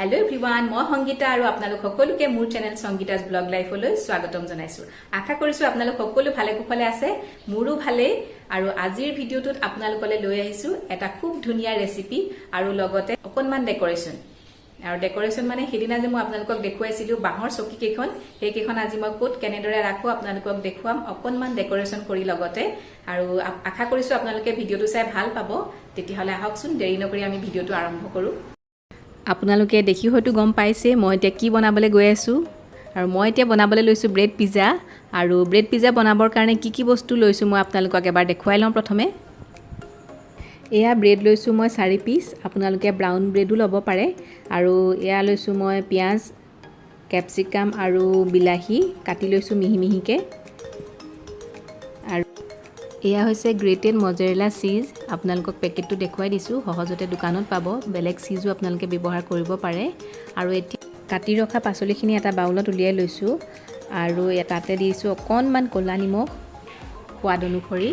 Hello everyone, মই সংগীতা আৰু আপোনালোক সকলোকে মোৰ চেনেল সংগীতাজ ব্লগ লাইফলৈ স্বাগতম জনাইছো। আশা কৰিছো আপোনালোক সকলো ভালে কুশলে আছে, মোৰো ভালে। আৰু আজিৰ ভিডিওটোত আপোনালোকলৈ লৈ আহিছো এটা খুব ধুনীয়া ৰেচিপি আৰু লগতে অকনমান ডেকোৰেশন। আৰু ডেকোৰেশন মানে হেদিনা যে মই আপোনালোকক দেখুৱাইছিলো বাহৰ চকী কেখন, সেই কেখন আজি মই কোট কেনেদৰে ৰাখো আপোনালোকক দেখুৱাম অকনমান ডেকোৰেশন কৰি লগতে। আৰু আশা কৰিছো আপোনালোকে ভিডিওটো চাই ভাল পাব। তেতিয়াহলে আহকচোন দেৰি নকৰি আমি ভিডিওটো আৰম্ভ কৰো। আপোনালোকে দেখি হয়তো গম পাইছে মই এতিয়া কি বনাবলৈ গৈ আছো। আৰু মই এতিয়া বনাবলৈ লৈছো ব্ৰেড পিজ্জা। আৰু ব্ৰেড পিজ্জা বনাবৰ কাৰণে কি বস্তু লৈছো মই আপোনালোকক এবাৰ দেখুৱাই লওঁ প্ৰথমে। এয়া ব্ৰেড লৈছো মই 4 পিস, আপোনালোকে ব্ৰাউন ব্ৰেডও ল'ব পাৰে। আৰু এয়া লৈছো মই পিয়াজ, ক্যাপসিকাম আৰু বিলাহী কাটি লৈছো মিহি মিহিকে। আৰু এয়া হৈছে গ্ৰেটেড মজেৰেলা চিজ, আপোনালোকক পেকেটটো দেখুৱাই দিছো, সহজতে দোকানত পাব, বেলেগ চিজও আপোনালোকে ব্যৱহাৰ কৰিব পাৰে। আৰু এতিয়া কাটি ৰখা পাচলিখিনি এটা বাউলত উলিয়াই লৈছো। আৰু তাতে দিছো অকনমান ক'লা নিমখ সোৱাদ অনুসৰি।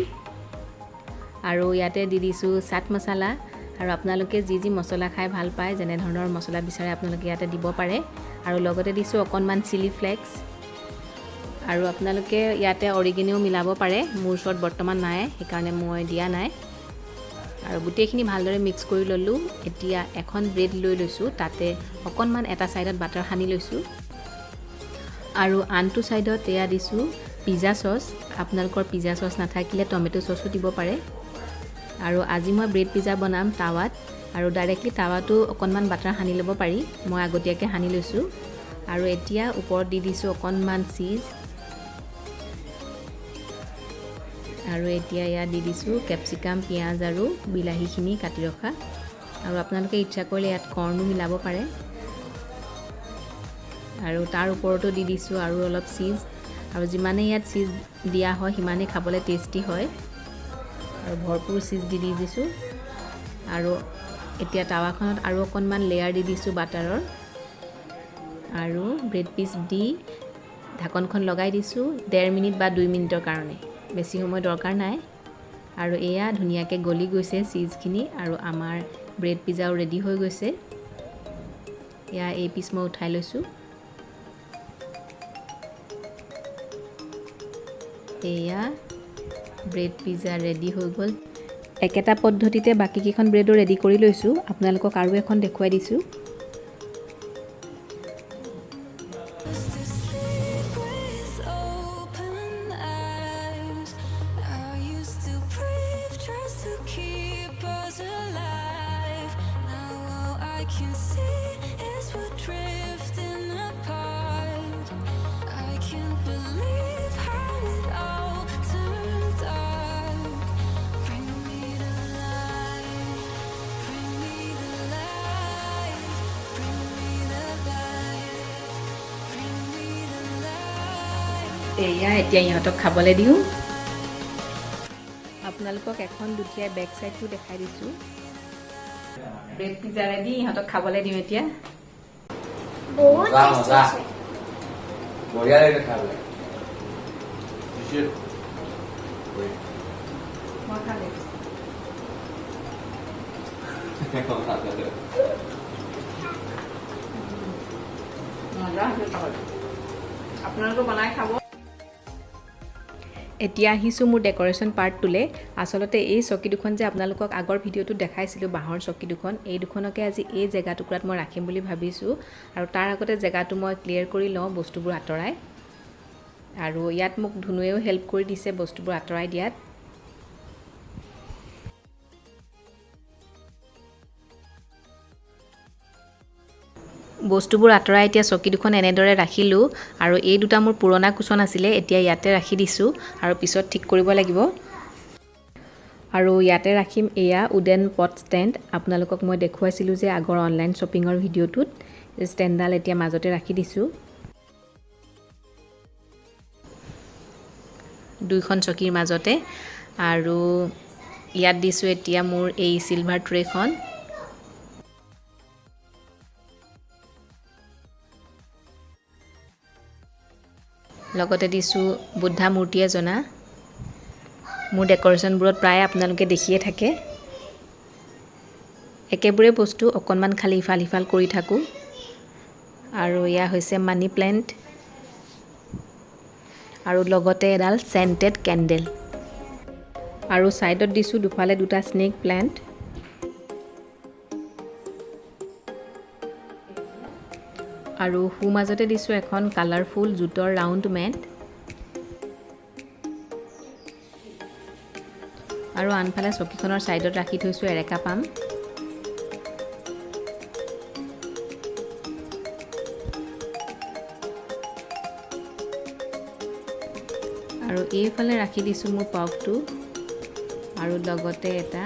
আৰু ইয়াতে দি দিছো চাট মছলা। আৰু আপোনালোকে যি মছলা খাই ভাল পায় যেনে ধৰণৰ মছলা বিচাৰে আপোনালোকে ইয়াতে দিব পাৰে। আৰু লগতে দিছো অকনমান চিলি ফ্লেক্স। আৰু আপোনালোকে ইয়াতে অৰিগেনো মিলাব পাৰে, মোৰ ওচৰত বৰ্তমান নাই সেইকাৰণে মই দিয়া নাই। আৰু গোটেইখিনি ভালদৰে মিক্স কৰি ললো। এতিয়া এখন ব্ৰেড লৈ লৈছো, তাতে অকনমান এটা সাইডত বাটাৰ সানি লৈছো। আৰু আনটো সাইডত এয়া দিছো পিজ্জা সস, আপোনালোকৰ পিজ্জা সস নাথাকিলে টমেটো সসও দিব পাৰে। আৰু আজি মই ব্ৰেড পিজ্জা বনাম তাৱাত, আৰু ডাইৰেক্টলি তাৱাটো অকনমান বাটাৰ সানি ল'ব পাৰি, মই আগতীয়াকৈ সানি লৈছো। আৰু এতিয়া ওপৰত দি দিছো অকনমান চিজ। আৰু এতিয়া ইয়াত দি দিছো ক্যাপসিকাম, পিয়াজ আৰু বিলাহীখিনি কাটি ৰখা। আৰু আপোনালোকে ইচ্ছা কৰিলে ইয়াত কৰ্ণো মিলাব পাৰে। আৰু তাৰ ওপৰতো দি দিছো আৰু অলপ চিজ। আৰু যিমানে ইয়াত চিজ দিয়া হয় সিমানে খাবলৈ টেষ্টি হয়। আৰু ভৰপুৰ চিজ দি দিছো। আৰু এতিয়া তাৱাখনত আৰু অকনমান লেয়াৰ দি দিছো বাটাৰৰ। আৰু ব্ৰেড পিচ দি ঢাকনখন লগাই দিছো 1.5 মিনিট বা 2 মিনিটৰ কাৰণে, বেছি সময় দৰকাৰ নাই। আৰু এয়া ধুনীয়াকৈ গলি গৈছে চিজখিনি, আৰু আমাৰ ব্ৰেড পিজ্জাও ৰেডি হৈ গৈছে। এয়া এই পিচ মই উঠাই লৈছো। এয়া ব্ৰেড পিজ্জা ৰেডি হৈ গ'ল। একেটা পদ্ধতিতে বাকি কেইখন ব্ৰেডো ৰেডি কৰি লৈছো, আপোনালোকক আৰু এখন দেখুৱাই দিছো। এয়া এতিয়া ইহঁতক খাবলৈ দিওঁ। আপোনালোকক এখন দুটিয়াই বেক সাইডটো দেখাই দিছো। ব্ৰেড পিজ্জা ৰেডি, ইহঁতক খাবলৈ দিওঁ এতিয়া। বহুত টেষ্টি আছে, বঢ়িয়া লাগে খাবলৈ। মই খালে আপোনালোকে বনাই খাব। এতিয়া আহিছো মোৰ ডেকোৰেশন পাৰ্টটোলে। আচলতে এই চকী দুখন যে আপোনালোকক আগৰ ভিডিওটো দেখাইছিলো বাহৰ চকী দুখন, এই দুখনকে আজি এই জেগা টুকুৰাত মই ৰাখিম বুলি ভাবিছো। আৰু তাৰ আগতে জেগাটো মই ক্লিয়াৰ কৰি লওঁ বস্তুবোৰ আঁতৰাই। আৰু ইয়াত মোক ধুনুৱেও হেল্প কৰি দিছে বস্তুবোৰ আঁতৰাই দিয়াত। বস্তুবোৰ আঁতৰাই এতিয়া চকী দুখন এনেদৰে ৰাখিলো। আৰু এই দুটা মোৰ পুৰণা কুচন আছিলে, এতিয়া ইয়াতে ৰাখি দিছো, আৰু পিছত ঠিক কৰিব লাগিব। আৰু ইয়াতে ৰাখিম এয়া উডেন পট ষ্টেণ্ড, আপোনালোকক মই দেখুৱাইছিলো যে আগৰ অনলাইন শ্বপিঙৰ ভিডিওটোত। ষ্টেণ্ডডাল এতিয়া মাজতে ৰাখি দিছো। দুইখন চকীৰ মাজতে। আৰু ইয়াত দিছো এতিয়া মোৰ এই সিলভাৰ ট্ৰেখন। লগতে দিছো বুদ্ধা মূৰ্তি এজনা। মোৰ ডেকোৰেশনবোৰত প্ৰায় আপোনালোকে দেখিয়ে থাকে। একেবোৰে বস্তু অকনমান খালি ইফাল সিফাল কৰি থাকো। আৰু ইয়া হৈছে মানি প্লেণ্ট আৰু লগতে এডাল চেণ্টেড কেণ্ডেল আৰু সাইডত দিছো দুফালে দুটা স্নেক প্লান্ট আৰু হু মাজতে দিছো এখন কালাৰফুল জুটৰ ৰাউণ্ড মেট আৰু আনফালে চকীখনৰ সাইডত ৰাখি থৈছো এৰেকা পাম আৰু এইফালে ৰাখি দিছো মোৰ পপটো আৰু লগতে এটা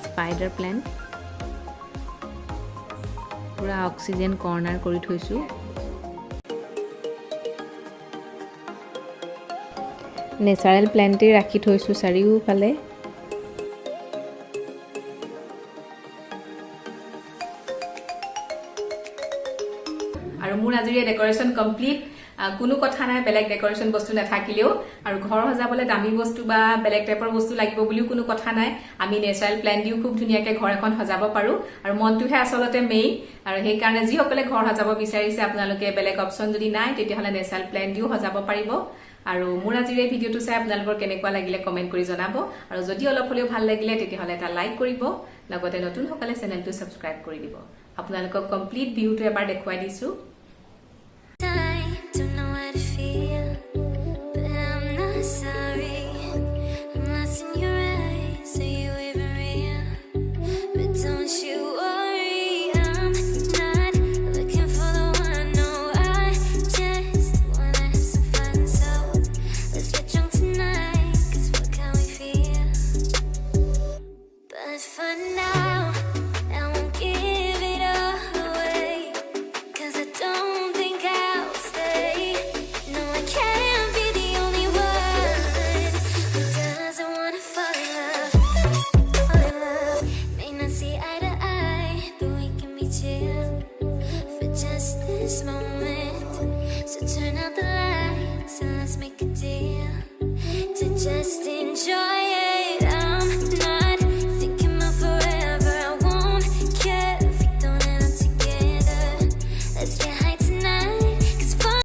স্পাইডাৰ প্লেণ্ট পুৰা অক্সিজেন কৰ্নাৰ কৰি থৈছো নেচাৰেল প্লেণ্টে ৰাখি থৈছো চাৰিওফালে আৰু মোৰ আজিৰ ডেকোৰেশন কমপ্লিট কোনো কথা নাই বেলেগ ডেকোৰেশন বস্তু নাথাকিলেও আৰু ঘৰ সজাবলৈ দামী বস্তু বা বেলেগ টাইপৰ বস্তু লাগিব বুলিও কোনো কথা নাই আমি নেচাৰেল প্লেন দিও খুব ধুনিয়াকৈ ঘৰ এখন সজাব পাৰো আৰু মনটোহে আসলতে মেইন আৰু সেই কাৰণে যি সকলে ঘৰ সজাব বিচাৰিছে আপোনালোকে বেলেগ অপচন যদি নাই তেতিয়াহলে নেচাৰেল প্লেন দিও সজাব পাৰিব আৰু মোৰ আজিৰ এই ভিডিওটো চাই আপোনালোকৰ কেনেকুৱা লাগিলে কমেন্ট কৰি জনাব আৰু যদি অলপ হলেও ভাল লাগিলে তেতিয়াহলে এটা লাইক কৰিব লগতে নতুন সকলে চেনেলটো সাবস্ক্ৰাইব কৰি দিব আপোনালোকক কমপ্লিট ভিউটো এবাৰ দেখুৱাই দিছো